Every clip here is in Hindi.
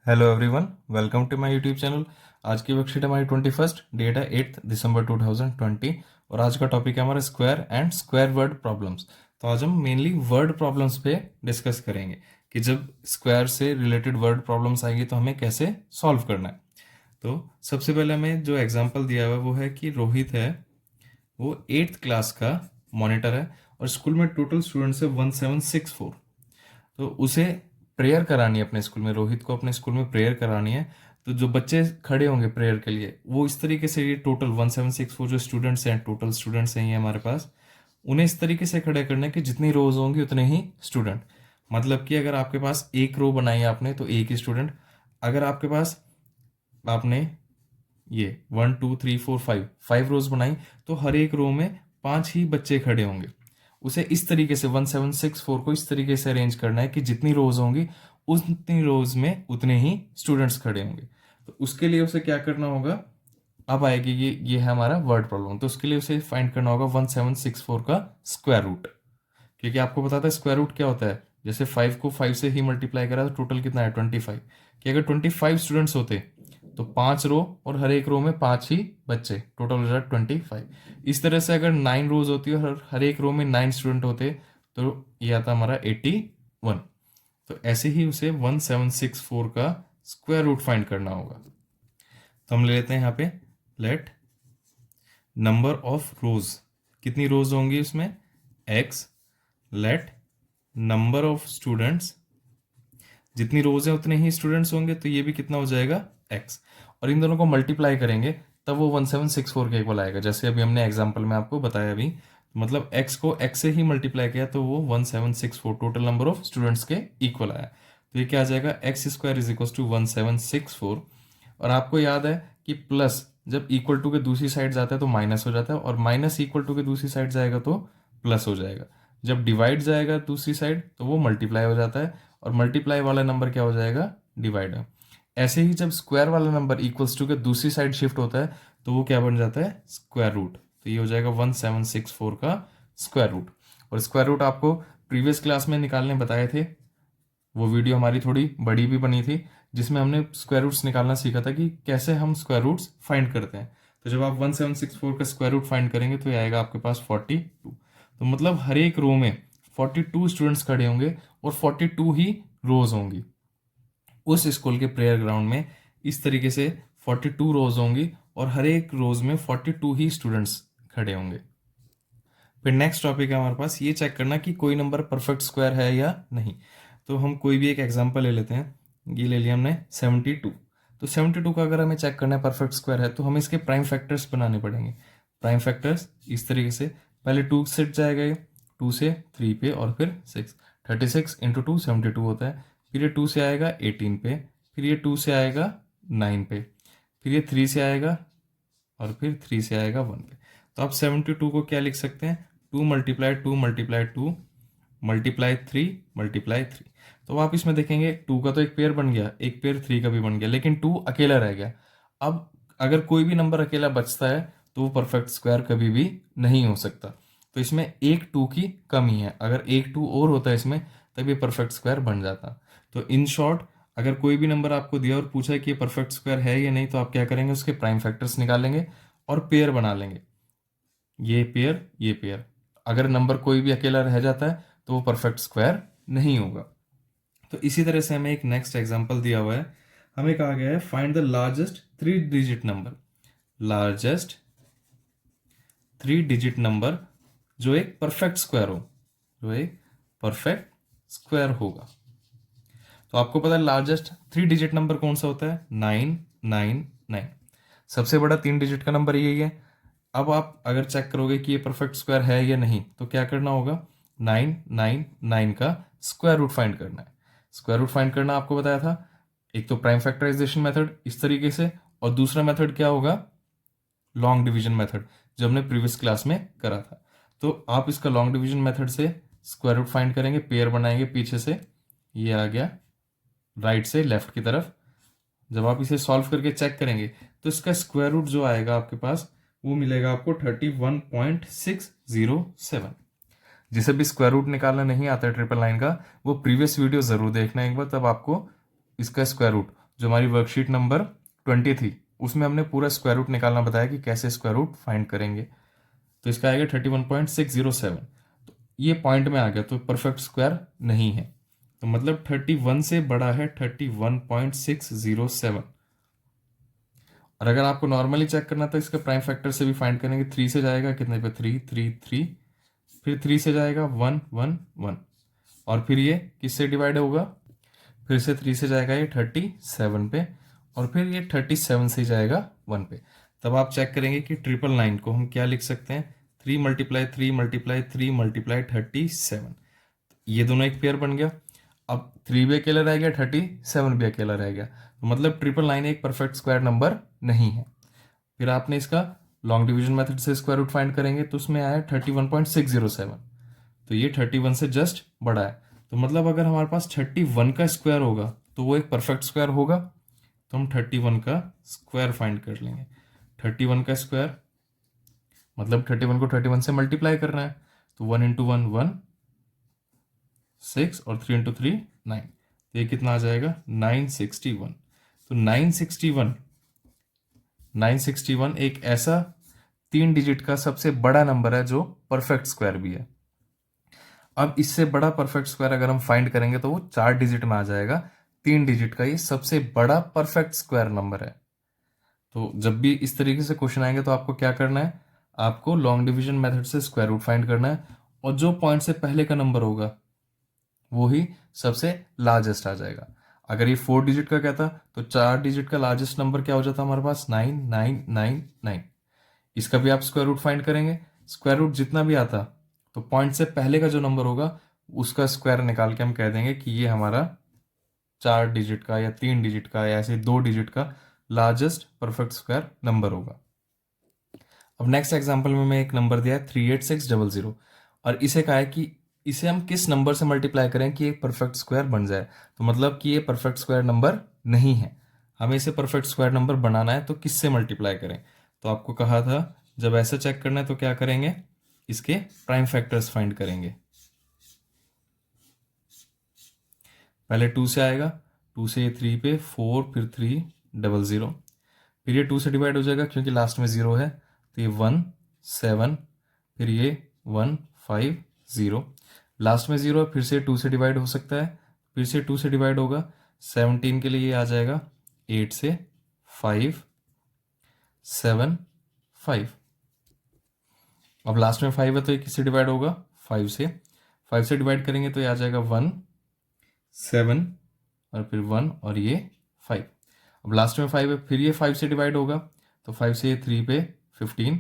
Hello everyone, welcome to my YouTube channel. आज की वर्कशीट हमारी 21st, डेट है 8 दिसंबर 2020 और आज का टॉपिक है हमारा square and square word problems. तो आज हम मेनली वर्ड प्रॉब्लम्स पे डिस्कस करेंगे कि जब स्क्वायर से रिलेटेड वर्ड प्रॉब्लम्स आएंगी तो हमें कैसे सॉल्व करना है। तो सबसे पहले हमें जो एग्जांपल दिया हुआ है वो है कि रोहित है, वो 8th क्लास का मॉनिटर है और स्कूल में टोटल स्टूडेंट्स है 1764। तो उसे प्रेयर करानी है अपने स्कूल में, रोहित को अपने स्कूल में प्रेयर करानी है। तो जो बच्चे खड़े होंगे प्रेयर के लिए वो इस तरीके से, ये टोटल 1764 जो स्टूडेंट्स हैं, टोटल स्टूडेंट्स हैं ये हमारे पास, उन्हें इस तरीके से खड़े करना है कि जितनी रोज होंगी उतने ही स्टूडेंट। मतलब कि अगर आपके पास एक रो बनाई है आपने तो एक ही स्टूडेंट। अगर आपके पास आपने ये 1 2 3 4 5 रोज बनाई तो हर एक रो में 5 ही बच्चे खड़े होंगे। उसे इस तरीके से 1764 को इस तरीके से अरेंज करना है कि जितनी रोज होंगी उतनी रोज में उतने ही स्टूडेंट्स खड़े होंगे। तो उसके लिए उसे क्या करना होगा, अब आएगी ये है हमारा वर्ड प्रॉब्लम। तो उसके लिए उसे फाइंड करना होगा 1764 का स्क्वायर रूट, क्योंकि आपको पता था स्क्वायर रूट क्या होता है। जैसे 5 को 5 से ही मल्टीप्लाई करा तो टोटल कितना है 25। कि अगर 25 स्टूडेंट्स होते तो 5 रो और हर एक रो में 5 ही बच्चे, टोटल हो जाए 25। इस तरह से अगर 9 रोज होती है और हर एक रो में 9 स्टूडेंट होते तो ये आता हमारा 81। तो ऐसे ही उसे 1764 का स्क्वायर रूट फाइंड करना होगा। तो हम ले लेते हैं यहाँ पे, लेट नंबर ऑफ रोज, कितनी रोज होंगी उसमें x, late number of students, जितनी रोज है उतने ही स्टूडेंट्स होंगे तो ये भी कितना हो जाएगा x, और इन दोनों को मल्टीप्लाई करेंगे तब वो 1764 के इक्वल आएगा। जैसे अभी हमने एग्जांपल में आपको बताया अभी, मतलब x को x से ही मल्टीप्लाई किया तो वो 1764 टोटल नंबर ऑफ स्टूडेंट्स के इक्वल आया। तो ये क्या आ जाएगा, x square is equal to 1764। और आपको याद है कि प्लस जब इक्वल टू के दूसरी साइड जाता है तो माइनस हो जाता है, और माइनस इक्वल टू के दूसरी साइड जाएगा तो प्लस हो जाएगा। जब डिवाइड जाएगा दूसरी साइड तो वो मल्टीप्लाई हो जाता है, और मल्टीप्लाई वाला नंबर क्या हो जाएगा, डिवाइडर। ऐसे ही जब स्क्वायर वाला नंबर इक्वल्स टू के दूसरी साइड शिफ्ट होता है तो वो क्या बन जाता है, स्क्वायर रूट। तो ये हो जाएगा 1764 का स्क्वायर रूट। और स्क्वायर रूट आपको प्रीवियस क्लास में निकालने बताए थे, वो वीडियो हमारी थोड़ी बड़ी भी बनी थी जिसमें हमने स्क्वायर रूट्स निकालना सीखा था कि कैसे हम स्क्वायर रूट्स फाइंड करते हैं। तो जब आप 1764 का स्क्वायर रूट फाइंड करेंगे तो ये आएगा आपके पास 42। तो मतलब हर एक रो में 42 स्टूडेंट्स खड़े होंगे और 42 ही रोज होंगी। उस स्कूल के प्रेयर ग्राउंड में इस तरीके से 42 रोज होंगी और हर एक रोज में 42 ही स्टूडेंट्स खड़े होंगे। फिर नेक्स्ट टॉपिक है हमारे पास ये चेक करना कि कोई नंबर परफेक्ट स्क्वायर है या नहीं। तो हम कोई भी एक एग्जांपल ले लेते हैं। ये ले लिया हमने 72। तो 72 का अगर हमें चेक करना है परफेक्ट स्क्वायर है तो हमें इसके प्राइम फैक्टर्स बनाने पड़ेंगे। प्राइम फैक्टर्स इस तरीके से, पहले 2 सेट जाएगा ये 2 से 3 पे और फिर 6, 36 इंटू 2 72 होता है। फिर ये 2 से आएगा 18 पे, फिर ये 2 से आएगा 9 पे, फिर ये 3 से आएगा और फिर 3 से आएगा 1 पे। तो आप 72 को क्या लिख सकते हैं, 2 मल्टीप्लाई 2 मल्टीप्लाई 2 मल्टीप्लाई 3 मल्टीप्लाई 3। तो आप इसमें देखेंगे 2 का तो एक पेयर बन गया, एक पेयर 3 का भी बन गया, लेकिन 2 अकेला रह गया। अब अगर कोई भी नंबर अकेला बचता है तो वो परफेक्ट स्क्वायर कभी भी नहीं हो सकता। तो इसमें एक 2 की कमी है, अगर एक 2 और होता है इसमें तब ये परफेक्ट स्क्वायर बन जाता। तो इन शॉर्ट, अगर कोई भी नंबर आपको दिया और पूछा है कि ये परफेक्ट स्क्वायर है या नहीं तो आप क्या करेंगे, उसके प्राइम फैक्टर्स निकालेंगे और पेयर बना लेंगे, ये पेयर ये पेयर। अगर नंबर कोई भी अकेला रह जाता है तो वो परफेक्ट स्क्वायर नहीं होगा। तो इसी तरह से हमें एक नेक्स्ट एग्जांपल दिया हुआ है। हमें कहा गया है find the largest 3 digit number, largest 3 digit number जो एक परफेक्ट स्क्वायर हो, जो एक परफेक्ट स्क्वायर होगा। तो आपको पता है लार्जेस्ट 3 डिजिट नंबर कौन सा होता है, 999। सबसे बड़ा 3 डिजिट का नंबर यही है। अब आप अगर चेक करोगे कि ये परफेक्ट स्क्वायर है या नहीं तो क्या करना होगा, 999 का स्क्वायर रूट फाइंड करना है। स्क्वायर रूट फाइंड करना आपको बताया था, एक तो प्राइम फैक्टराइजेशन मेथड इस तरीके से, और दूसरा मेथड क्या होगा, लॉन्ग डिवीजन मेथड, जो हमने प्रीवियस क्लास में करा था। तो आप इसका लॉन्ग डिवीजन मेथड से स्क्वायर रूट फाइंड करेंगे, पेयर बनाएंगे पीछे से, ये आ गया राइट से लेफ्ट की तरफ। जब आप इसे सॉल्व करके चेक करेंगे तो इसका स्क्वायर रूट जो आएगा आपके पास वो मिलेगा आपको 31.607। जिसे भी स्क्वायर रूट निकालना नहीं आता है 999 का, वो प्रीवियस वीडियो जरूर देखना एक बार, तब आपको इसका स्क्वायर रूट जो हमारी वर्कशीट नंबर 20 थी उसमें हमने पूरा स्क्वायर रूट निकालना बताया कि कैसे स्क्वायर रूट फाइंड करेंगे। तो इसका आएगा 31.607। तो ये पॉइंट में आ गया तो परफेक्ट स्क्वायर नहीं है, तो मतलब 31 से बड़ा है 31.607। और अगर आपको नॉर्मली चेक करना तो इसके प्राइम फैक्टर से भी फाइंड करेंगे। 3 से जाएगा कितने पे, 3 3 3, फिर 3 से जाएगा 1 1 1, और फिर ये किससे डिवाइड होगा, फिर से 3 से जाएगा ये 37 पे, और फिर ये 37 से जाएगा 1 पे। तब आप चेक करेंगे कि 999 को हम क्या लिख सकते हैं, 3 मल्टीप्लाई 3 मल्टीप्लाई 3 मल्टीप्लाई 37। ये दोनों एक पेयर बन गया। अब 3 भी अकेला रह गया, 37 भी अकेला रह गया, तो मतलब 999 एक परफेक्ट स्क्वायर नंबर नहीं है। फिर आपने इसका लॉन्ग डिवीजन मेथड से स्क्वायर रूट फाइंड करेंगे तो उसमें आया 31.607, तो ये 31 से जस्ट बड़ा है। तो मतलब अगर हमारे पास 31 का स्क्वायर होगा तो वो एक परफेक्ट स्क्वायर होगा। तो हम 31 का स्क्वायर फाइंड कर लेंगे। 31 का स्क्वायर मतलब 31 को 31 से मल्टीप्लाई करना है, तो 1 इंटू 1 1 6 और 3 इंटू 3 9, तो ये कितना आ जाएगा 961। तो 961 एक ऐसा 3 डिजिट का सबसे बड़ा नंबर है जो परफेक्ट स्क्वायर भी है। अब इससे बड़ा परफेक्ट स्क्वायर अगर हम फाइंड करेंगे तो वो 4 डिजिट में आ जाएगा। 3 डिजिट का ये सबसे बड़ा परफेक्ट स्क्वायर नंबर है। तो जब भी इस तरीके से क्वेश्चन आएंगे तो आपको क्या करना है, आपको लॉन्ग डिवीजन मेथड से स्क्वायर रूट फाइंड करना है, और जो पॉइंट से पहले का नंबर होगा वो ही सबसे लार्जेस्ट आ जाएगा। अगर ये 4 डिजिट का कहता तो 4 डिजिट का लार्जेस्ट नंबर क्या हो जाता हमारे पास, 9999। इसका भी आप स्क्वायर रूट फाइंड करेंगे, स्क्वायर रूट जितना भी आता तो पॉइंट से पहले का जो नंबर होगा उसका स्क्वायर निकाल के हम कह देंगे कि ये हमारा 4 डिजिट का या 3 डिजिट का या ऐसे 2 डिजिट का लार्जेस्ट परफेक्ट स्क्वायर नंबर होगा। अब नेक्स्ट एग्जांपल में मैं एक नंबर दिया है 38600, और इसे कहा है कि इसे हम किस नंबर से मल्टीप्लाई करें कि एक परफेक्ट स्क्वायर बन जाए। तो मतलब कि ये परफेक्ट स्क्वायर नंबर नहीं है, हमें इसे परफेक्ट स्क्वायर नंबर बनाना है, तो किससे मल्टीप्लाई करें। तो आपको कहा था जब ऐसा चेक करना है तो क्या करेंगे, इसके प्राइम फैक्टर्स फाइंड करेंगे। पहले 2 से आएगा, 2 से ये 3 पे 4, फिर 300, फिर ये 2 से डिवाइड हो जाएगा क्योंकि लास्ट में 0 है, तो ये 1 7, फिर ये 1 5 0, लास्ट में 0 है, फिर से 2 से डिवाइड हो सकता है, फिर से 2 से डिवाइड होगा। 17 के लिए ये आ जाएगा 8 से 5 7 5। अब लास्ट में 5 है तो ये किससे डिवाइड होगा, 5 से। 5 से डिवाइड करेंगे तो ये आ जाएगा 1 7, और फिर 1 और ये 5। अब लास्ट में 5 है, फिर ये 5 से डिवाइड होगा, तो 5 से ये 3 पे 15,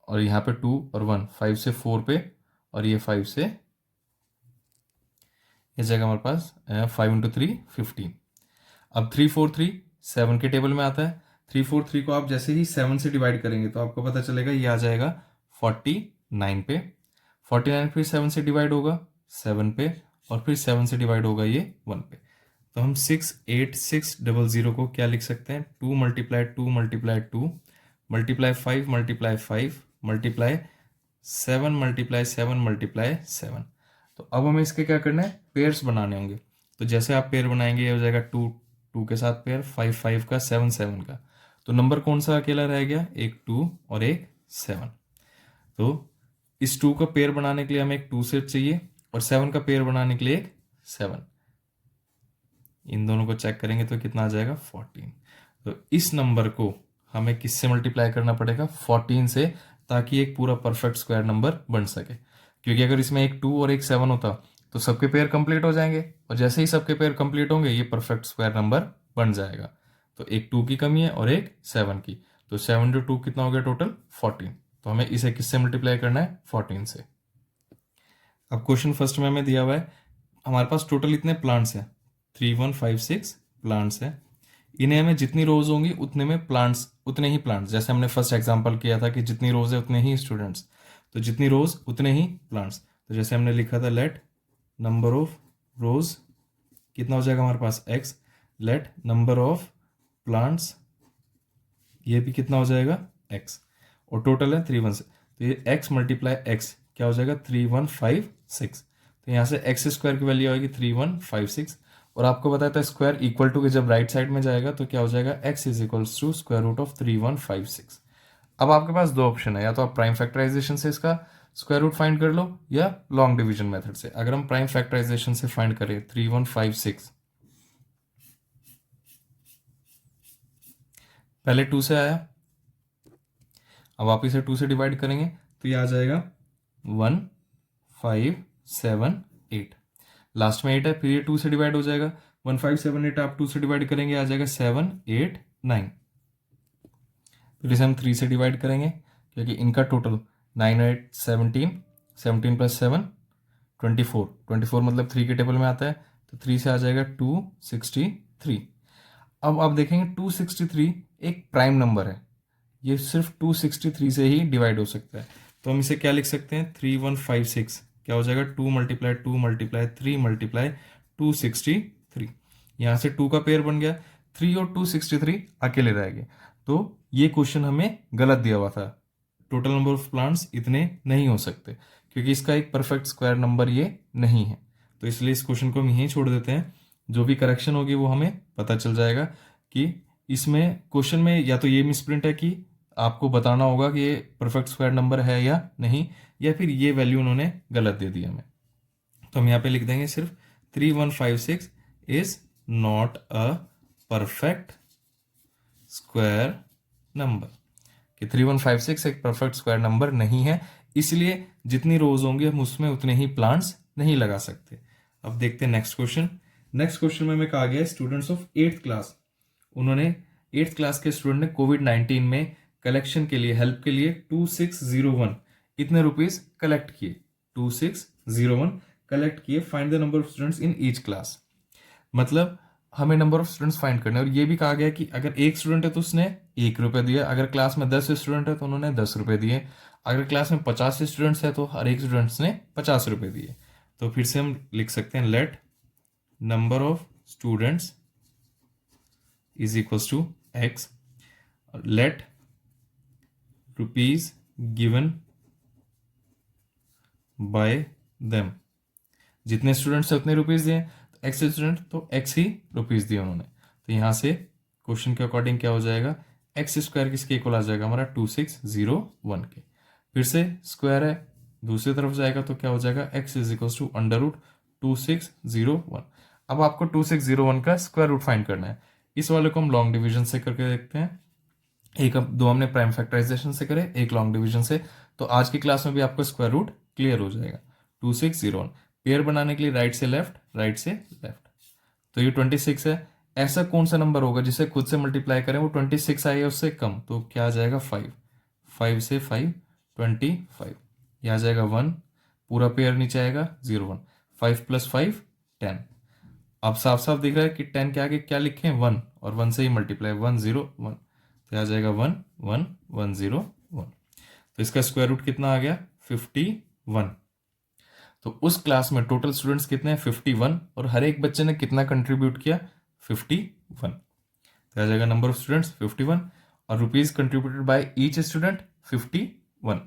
और यहाँ पे 2 और 1, 5 से 4 पे, और ये 5 से इस जगह हमारे पास 5 इंटू 3 15। अब 343 7 के टेबल में आता है। 343 को आप जैसे ही 7 से डिवाइड करेंगे तो आपको पता चलेगा ये आ जाएगा 49 पे। 49 फिर 7 से डिवाइड होगा 7 पे, और फिर 7 से डिवाइड होगा ये 1 पे। तो हम 68600 को क्या लिख सकते हैं, 2 multiply 2 multiply 2 multiply 5 multiply 5 multiply 7 multiply 7 multiply 7। तो अब हमें इसके क्या करना है, पेयर्स बनाने होंगे। तो जैसे आप पेयर बनाएंगे ये हो जाएगा 2 2 के साथ पेयर, 5 5 का, 7 7 का। तो नंबर कौन सा अकेला रह गया, एक 2 और एक 7। तो इस 2 का पेयर बनाने के लिए हमें एक 2 सेट चाहिए, और 7 का पेयर बनाने के लिए एक 7। इन दोनों को चेक करेंगे तो कितना आ जाएगा 14। तो इस नंबर को हमें किससे मल्टीप्लाई करना पड़ेगा, 14 से, ताकि एक पूरा परफेक्ट स्क्वायर नंबर बन सके। क्योंकि अगर इसमें एक 2 और एक 7 होता तो सबके पेयर कंप्लीट हो जाएंगे, और जैसे ही सबके पेयर कंप्लीट होंगे ये परफेक्ट स्क्वायर नंबर बन जाएगा। तो एक 2 की कमी है और एक 7 की, तो 7 टू 2 कितना हो गया टोटल 14। तो हमें इसे किससे मल्टीप्लाई करना है, 14 से। अब क्वेश्चन फर्स्ट में हमें दिया हुआ है हमारे पास टोटल इतने प्लांट्स हैं, 3156 प्लांट्स हैं। इन्हें हमें जितनी रोज होंगी उतने में प्लांट्स, उतने ही प्लांट्स, जैसे हमने फर्स्ट एग्जांपल किया था कि जितनी रोज है उतने ही स्टूडेंट्स, तो जितनी रोज उतने ही प्लांट्स। तो जैसे हमने लिखा था लेट नंबर ऑफ रोज कितना हो जाएगा हमारे पास x, late number of plants ये भी कितना हो जाएगा x, और टोटल है 316, तो ये x मल्टीप्लाई x क्या हो जाएगा 3156। तो यहाँ से x स्क्वायर की वैल्यू आएगी 3156, और आपको बताया था स्क्वायर इक्वल टू के जब राइट साइड में जाएगा तो क्या हो जाएगा, x is equals to square root of 3156। अब आपके पास दो ऑप्शन है, या तो आप प्राइम फैक्टराइजेशन से इसका स्क्वायर रूट फाइंड कर लो या लॉन्ग डिवीजन मेथड से। अगर हम प्राइम फैक्टराइजेशन से फाइंड करें 3156, पहले 2 से आया, अब आप इसे 2 से डिवाइड करेंगे तो ये आ जाएगा 1578। लास्ट में 8 है, फिर ये 2 से डिवाइड हो जाएगा, 1578 आप 2 से डिवाइड करेंगे आ जाएगा 789। फिर इसे हम 3 से डिवाइड करेंगे क्योंकि इनका टोटल 9 8 17, 17 प्लस 7 24, 24 मतलब 3 के टेबल में आता है, तो 3 से आ जाएगा 263। अब आप देखेंगे 263 एक प्राइम नंबर है, ये सिर्फ 263 से ही डिवाइड हो सकता है। तो हम इसे क्या लिख सकते हैं, 3156 क्या हो जाएगा, 2 मल्टीप्लाई 2 मल्टीप्लाई 3 मल्टीप्लाई 263। यहाँ से 2 का पेयर बन गया, 3 और 263 अकेले रह गए। तो ये क्वेश्चन हमें गलत दिया हुआ था, टोटल नंबर ऑफ प्लांट्स इतने नहीं हो सकते क्योंकि इसका एक परफेक्ट स्क्वायर नंबर ये नहीं है। तो इसलिए इस क्वेश्चन को हम यहीं छोड़ देते हैं। जो भी करेक्शन होगी वो हमें पता चल जाएगा कि इसमें क्वेश्चन में या तो ये मिसप्रिंट है कि आपको बताना होगा कि ये परफेक्ट स्क्वायर नंबर है या नहीं, या फिर ये वैल्यू उन्होंने गलत दे दी हमें। तो हम यहाँ पे लिख देंगे सिर्फ 3156 is not a perfect square number, कि 3156 एक परफेक्ट स्क्वायर नंबर नहीं है, इसलिए जितनी रोज होंगी हम उसमें उतने ही प्लांट्स नहीं लगा सकते। अब देखते हैं नेक्स्ट क्वेश्चन। नेक्स्ट क्वेश्चन में हमें कहा गया है स्टूडेंट्स ऑफ 8th क्लास, उन्होंने 8th क्लास के स्टूडेंट ने कोविड-19 में कलेक्शन के लिए, हेल्प के लिए 2601 इतने रुपीस कलेक्ट किए, 2601 कलेक्ट किए। Find the number of students in each class, मतलब हमें नंबर ऑफ स्टूडेंट्स फाइंड करने। और ये भी कहा गया कि अगर एक स्टूडेंट है तो उसने 1 रुपये दिया, अगर क्लास में 10 स्टूडेंट है तो उन्होंने 10 रुपये दिए, अगर क्लास में 50 स्टूडेंट्स है तो हर एक स्टूडेंट्स ने 50 रुपये दिए। तो फिर से हम लिख सकते हैं let number of students is equals to x, let rupees given by them, जितने स्टूडेंट्स है उतने रुपीज दिए, तो एक्स स्टूडेंट तो एक्स ही रुपीज दिए उन्होंने। तो यहां से क्वेश्चन के अकॉर्डिंग क्या हो जाएगा, एक्स स्क्वायर किसके इक्वल आ जाएगा हमारा 2601 के। फिर से स्क्वायर है, दूसरी तरफ जाएगा तो क्या हो जाएगा, x is equal to under root 2601। अब आपको 2601 का स्क्वायर रूट फाइंड करना है। इस वाले को हम लॉन्ग डिवीजन से करके देखते हैं, एक दो हमने प्राइम फैक्टराइजेशन से करे, एक लॉन्ग डिवीजन से। तो आज की क्लास में भी आपका स्क्वायर रूट क्लियर हो जाएगा। 2601 पेयर बनाने के लिए राइट से लेफ्ट, राइट से लेफ्ट, तो ये 26 है। ऐसा कौन सा नंबर होगा जिसे खुद से मल्टीप्लाई करें वो 26 आए उससे कम, तो क्या आ जाएगा 5, 5 से 5 25, यह आ जाएगा 1, पूरा पेयर नीचे आएगा 01, 5 + 5 10। अब साफ साफ दिख रहा है कि 10 के आगे क्या लिखें 1, और 1 से ही मल्टीप्लाई 101, तो आ जाएगा 1 1 101। तो इसका स्क्वायर रूट कितना आ गया 51। तो उस क्लास में टोटल स्टूडेंट्स कितने हैं 51, और हर एक बच्चे ने कितना कंट्रीब्यूट किया 51। तो आ जाएगा नंबर ऑफ स्टूडेंट्स 51 और rupees contributed by each student 51।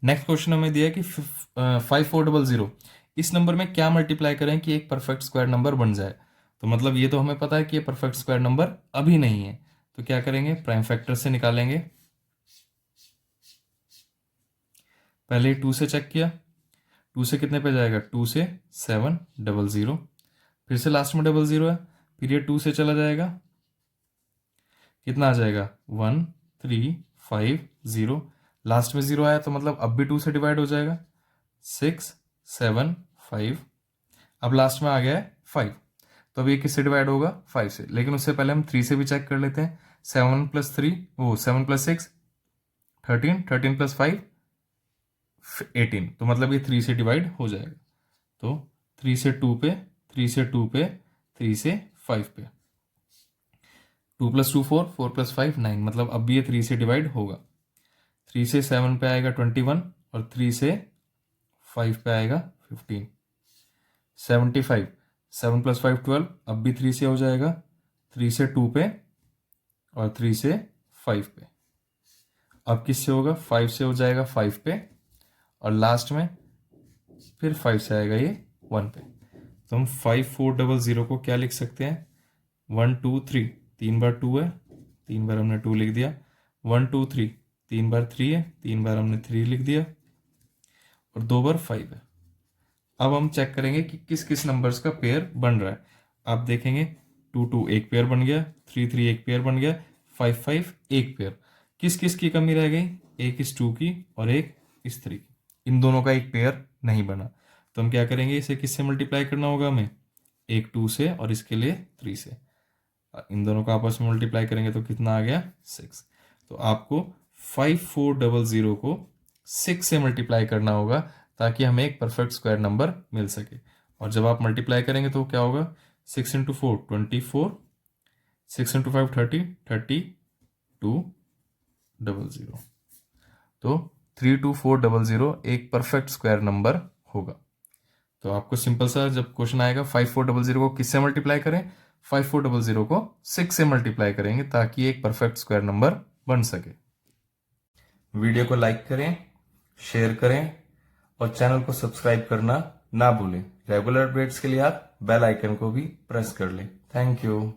Next question हमें दिया है कि 5400 इस नंबर में क्या मल्टीप्लाई करें कि एक परफेक्ट स्क्वायर नंबर बन जाए। तो मतलब ये तो हमें पता है कि ये परफेक्ट स्क्वायर नंबर अभी नहीं है, तो क्या करेंगे, प्राइम फैक्टर से निकालेंगे। पहले 2 से चेक किया, 2 से कितने पे जाएगा, 2 से 700, फिर से लास्ट में 00 है, फिर ये 2 से चला जाएगा, कितना आ जाएगा 1350, लास्ट में 0 आया तो मतलब अब भी 2 से डिवाइड हो जाएगा 675। अब लास्ट में आ गया है 5, तो अब ये किससे डिवाइड होगा 5 से, लेकिन उससे पहले हम 3 से भी चेक कर लेते हैं। 7 + 3 वो 7 + 6 13, 13 + 5 18, तो मतलब ये 3 से डिवाइड हो जाएगा। तो 3 से 2 पे, 3 से 2 पे, 3 से 5 पे, 2 + 2 4, 4 + 5 9, मतलब अब भी ये 3 से डिवाइड होगा। 3 से 7 पे आएगा 21, और 3 से 5 पे आएगा 15। 75, 7 + 5 12, अब भी 3 से हो जाएगा, 3 से 2 पे और 3 से 5 पे। अब किससे होगा, 5 से हो जाएगा 5 पे, और लास्ट में फिर 5 से आएगा ये 1 पे। तो हम 5400 को क्या लिख सकते हैं, 1 2 3, 3 बार 2 है, 3 बार हमने 2 लिख दिया, 1 2 3, 3 बार 3 है, 3 बार हमने 3 लिख दिया, और 2 बार 5 है। अब हम चेक करेंगे कि किस किस नंबर्स का पेयर बन रहा है। आप देखेंगे 2 2 एक पेयर बन गया, 3 3 एक पेयर बन गया, 5 5 एक पेयर। किस किस की कमी रह गई, एक इस 2 की और एक इस 3 की। इन दोनों का एक पेयर नहीं बना, तो हम क्या करेंगे, इसे किससे मल्टीप्लाई करना होगा हमें, एक 2 से और इसके लिए 3 से। इन दोनों को आपस में मल्टीप्लाई करेंगे तो कितना आ गया, 6। तो आपको 5400 को 6 से मल्टीप्लाई करना होगा ताकि हमें एक परफेक्ट स्क्वायर नंबर मिल सके। और जब आप मल्टीप्लाई करेंगे तो क्या होगा, 6 इंटू 4 24, 6 इंटू 5 30, 3200। तो 32400 एक परफेक्ट स्क्वायर नंबर होगा। तो आपको सिंपल सा जब क्वेश्चन आएगा 5400 को किससे मल्टीप्लाई करें, 5400 को 6 से मल्टीप्लाई करेंगे ताकि एक परफेक्ट स्क्वायर नंबर बन सके। वीडियो को लाइक करें, शेयर करें और चैनल को सब्सक्राइब करना ना भूलें। रेगुलर अपडेट्स के लिए आप बेल आइकन को भी प्रेस कर लें। Thank you.